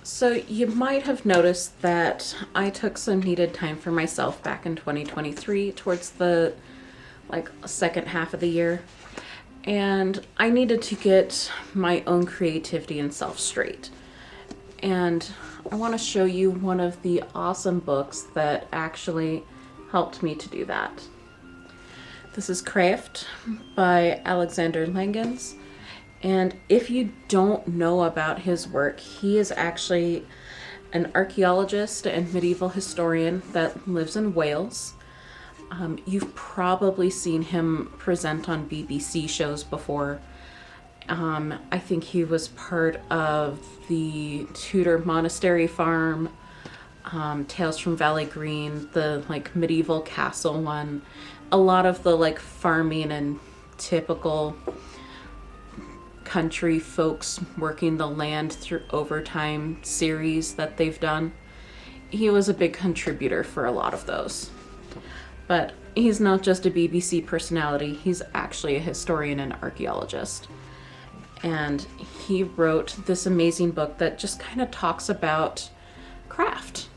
So you might have noticed that I took some needed time for myself back in 2023 towards the second half of the year. And I needed to get my own creativity and self straight. And I want to show you one of the awesome books that actually helped me to do that. This is Craeft by Alexander Langlands. And if you don't know about his work, he is actually an archaeologist and medieval historian that lives in Wales. You've probably seen him present on BBC shows before. I think he was part of the Tudor Monastery Farm, Tales from Valley Green, the medieval castle one, a lot of the farming and typical country folks working the land through overtime series that they've done. He was a big contributor for a lot of those. But he's not just a BBC personality, he's actually a historian and archaeologist. And he wrote this amazing book that just kind of talks about craft.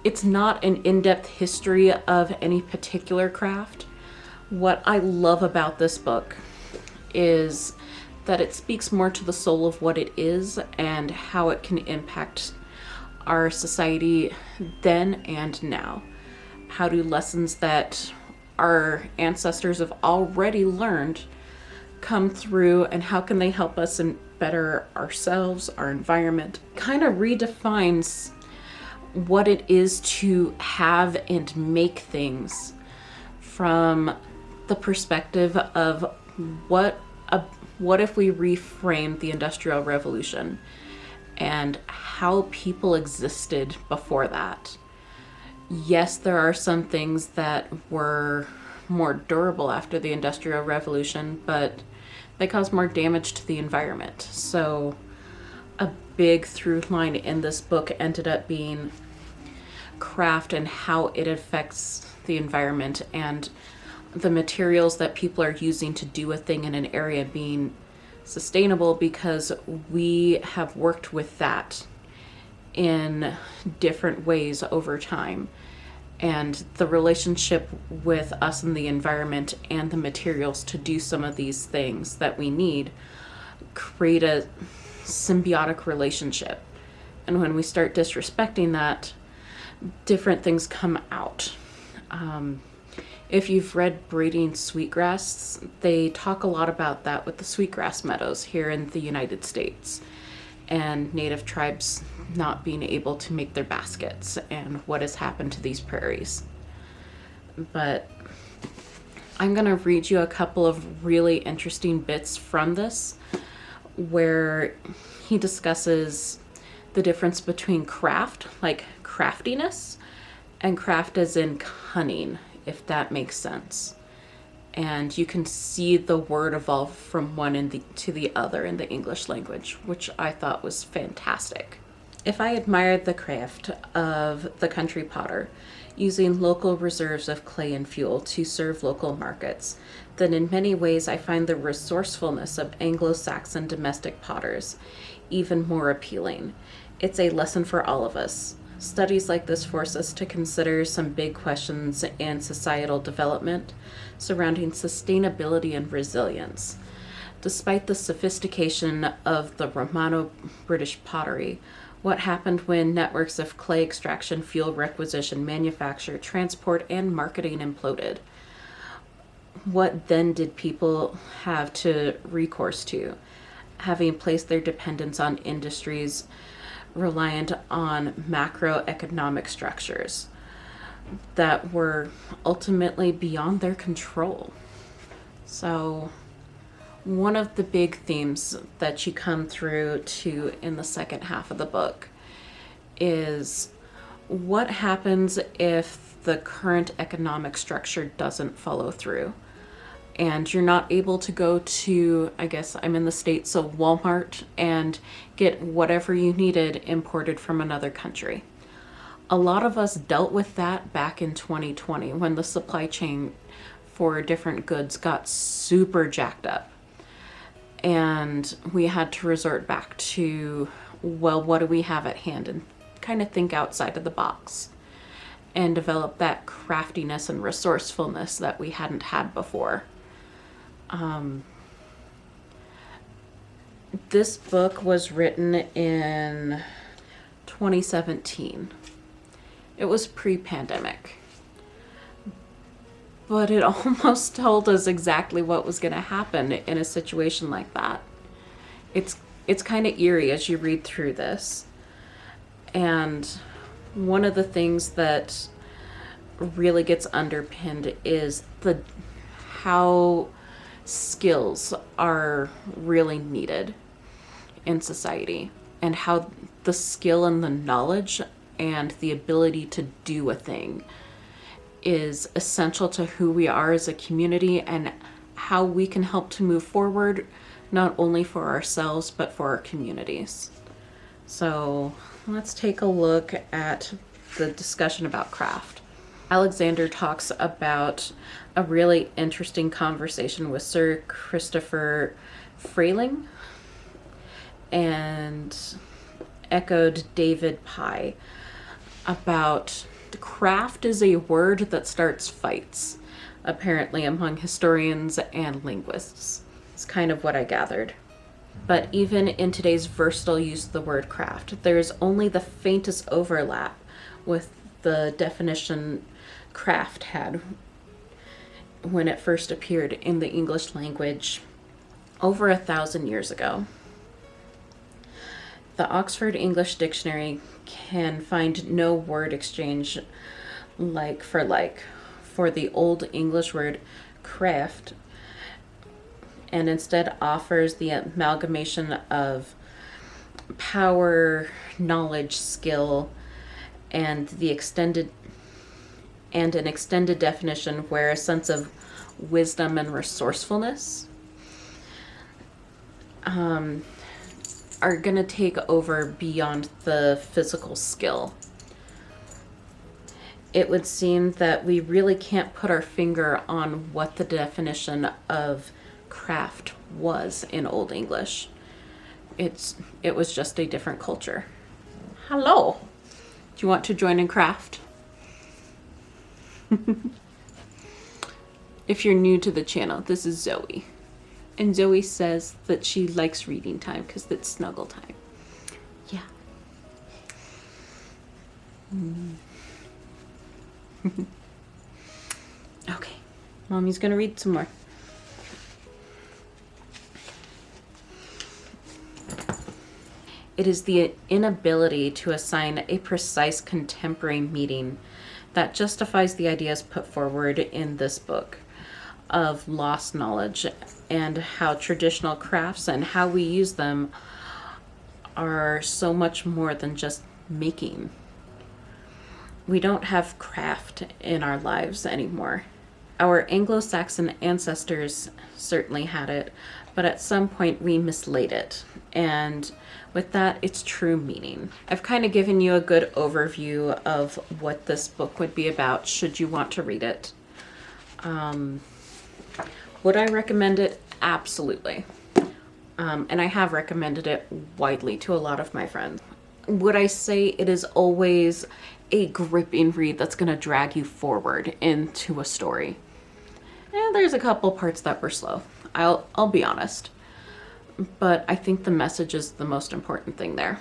It's not an in-depth history of any particular craft. What I love about this book is that it speaks more to the soul of what it is and how it can impact our society then and now. How do lessons that our ancestors have already learned come through, and how can they help us and better ourselves, our environment? Kind of redefines what it is to have and make things from the perspective of what if we reframed the Industrial Revolution and how people existed before that. Yes, there are some things that were more durable after the Industrial Revolution, but they caused more damage to the environment. So a big through line in this book ended up being craft and how it affects the environment, and the materials that people are using to do a thing in an area being sustainable because we have worked with that in different ways over time. And the relationship with us and the environment and the materials to do some of these things that we need create a symbiotic relationship. And when we start disrespecting that, different things come out. If you've read Breeding Sweetgrass, they talk a lot about that with the sweetgrass meadows here in the United States and native tribes not being able to make their baskets and what has happened to these prairies. But I'm going to read you a couple of really interesting bits from this where he discusses the difference between craft, like craftiness, and craft as in cunning, if that makes sense. And you can see the word evolve from one to the other in the English language, which I thought was fantastic. If I admired the craft of the country potter, using local reserves of clay and fuel to serve local markets, then in many ways I find the resourcefulness of Anglo-Saxon domestic potters even more appealing. It's a lesson for all of us. Studies like this force us to consider some big questions in societal development surrounding sustainability and resilience. Despite the sophistication of the Romano-British pottery, what happened when networks of clay extraction, fuel requisition, manufacture, transport, and marketing imploded? What then did people have to recourse to, having placed their dependence on industries reliant on macroeconomic structures that were ultimately beyond their control? So one of the big themes that you come through to in the second half of the book is what happens if the current economic structure doesn't follow through and you're not able to go to, I guess I'm in the States, so Walmart, and get whatever you needed imported from another country. A lot of us dealt with that back in 2020 when the supply chain for different goods got super jacked up. And we had to resort back to, well, what do we have at hand, and kind of think outside of the box and develop that craftiness and resourcefulness that we hadn't had before. This book was written in 2017. It was pre-pandemic. But it almost told us exactly what was going to happen in a situation like that. It's kind of eerie as you read through this. And one of the things that really gets underpinned is how skills are really needed in society, and how the skill and the knowledge and the ability to do a thing is essential to who we are as a community, and how we can help to move forward, not only for ourselves, but for our communities. So let's take a look at the discussion about craft. Alexander talks about a really interesting conversation with Sir Christopher Frayling, and echoed David Pye about craft is a word that starts fights, apparently among historians and linguists. It's kind of what I gathered. But even in today's versatile use of the word craft, there is only the faintest overlap with the definition craft had when it first appeared in the English language over 1,000 years ago. The Oxford English Dictionary can find no word exchange like for the Old English word craeft, and instead offers the amalgamation of power, knowledge, skill, and an extended definition where a sense of wisdom and resourcefulness are going to take over beyond the physical skill. It would seem that we really can't put our finger on what the definition of craft was in Old English. It was just a different culture. Hello. Do you want to join in craft? If you're new to the channel, this is Zoe. And Zoe says that she likes reading time because it's snuggle time. Yeah. Okay. Mommy's going to read some more. It is the inability to assign a precise contemporary meaning that justifies the ideas put forward in this book of lost knowledge, and how traditional crafts and how we use them are so much more than just making. We don't have craft in our lives anymore. Our Anglo-Saxon ancestors certainly had it, but at some point we mislaid it, and with that, its true meaning. I've kind of given you a good overview of what this book would be about, should you want to read it. Would I recommend it? Absolutely. And I have recommended it widely to a lot of my friends. Would I say it is always a gripping read that's going to drag you forward into a story? There's a couple parts that were slow. I'll be honest. But I think the message is the most important thing there.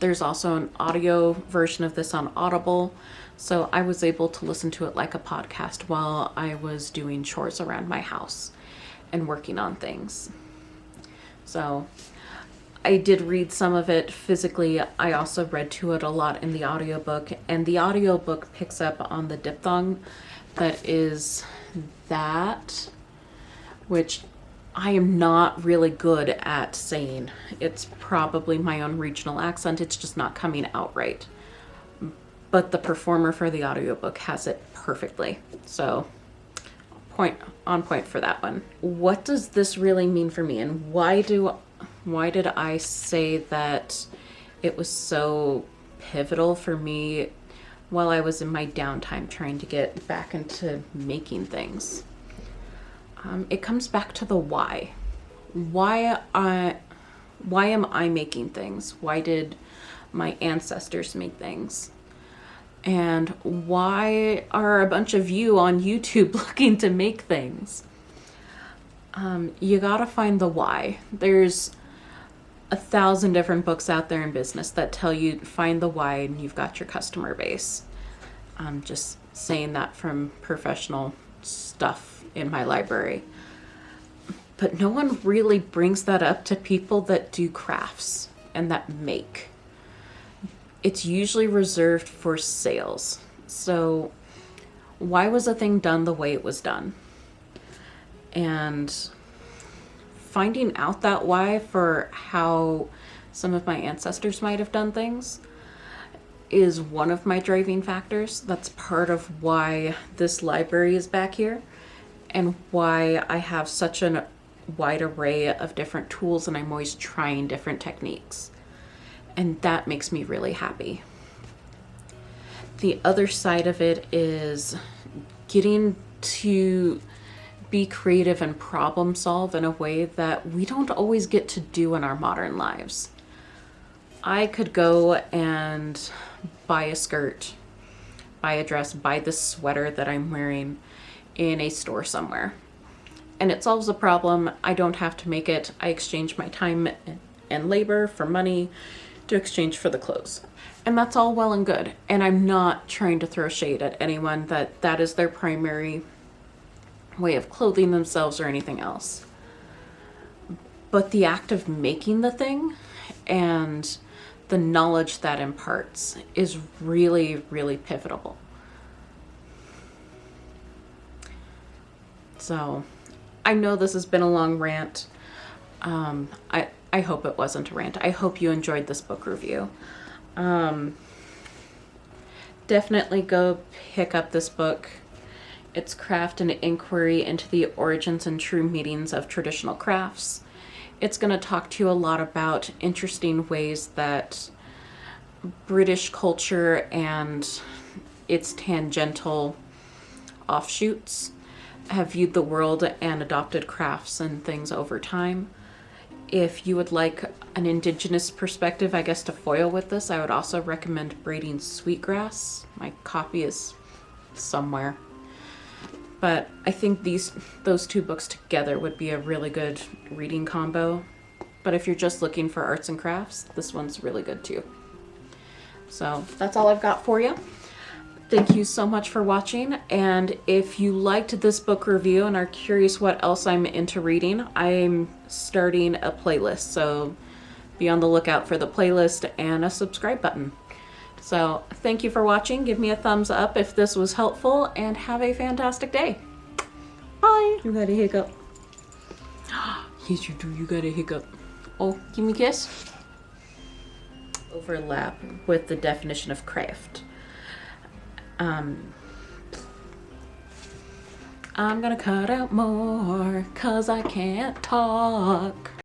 There's also an audio version of this on Audible, so I was able to listen to it like a podcast while I was doing chores around my house and working on things. So I did read some of it physically. I also read to it a lot in the audiobook, and the audiobook picks up on the diphthong that is that, which I am not really good at saying. It's probably my own regional accent. It's just not coming out right. But the performer for the audiobook has it perfectly. So on point for that one. What does this really mean for me, and why did I say that it was so pivotal for me while I was in my downtime trying to get back into making things? It comes back to the why. why am I making things? Why did my ancestors make things? And why are a bunch of you on YouTube looking to make things? You gotta find the why. There's 1,000 different books out there in business that tell you find the why and you've got your customer base. I'm just saying that from professional stuff in my library. But no one really brings that up to people that do crafts and that make. It's usually reserved for sales. So why was a thing done the way it was done? And finding out that why for how some of my ancestors might have done things is one of my driving factors. That's part of why this library is back here and why I have such a wide array of different tools and I'm always trying different techniques. And that makes me really happy. The other side of it is getting to be creative and problem solve in a way that we don't always get to do in our modern lives. I could go and buy a skirt, buy a dress, buy this sweater that I'm wearing in a store somewhere. And it solves a problem. I don't have to make it. I exchange my time and labor for money to exchange for the clothes. And that's all well and good. And I'm not trying to throw shade at anyone that is their primary way of clothing themselves or anything else. But the act of making the thing and the knowledge that imparts is really, really pivotal. So I know this has been a long rant. I hope it wasn't a rant. I hope you enjoyed this book review. Definitely go pick up this book. It's Craeft, an inquiry into the origins and true meanings of traditional crafts. It's going to talk to you a lot about interesting ways that British culture and its tangential offshoots have viewed the world and adopted crafts and things over time. If you would like an indigenous perspective, I guess, to foil with this, I would also recommend braiding sweetgrass. My copy is somewhere. But I think those two books together would be a really good reading combo. But if you're just looking for arts and crafts, this one's really good too. So that's all I've got for you. Thank you so much for watching. And if you liked this book review and are curious what else I'm into reading, I'm starting a playlist. So be on the lookout for the playlist and a subscribe button. So thank you for watching. Give me a thumbs up if this was helpful and have a fantastic day. Bye. You got a hiccup. Yes, you do. You got a hiccup. Oh, give me a kiss. Overlap with the definition of craft. I'm gonna cut out more 'cause I can't talk.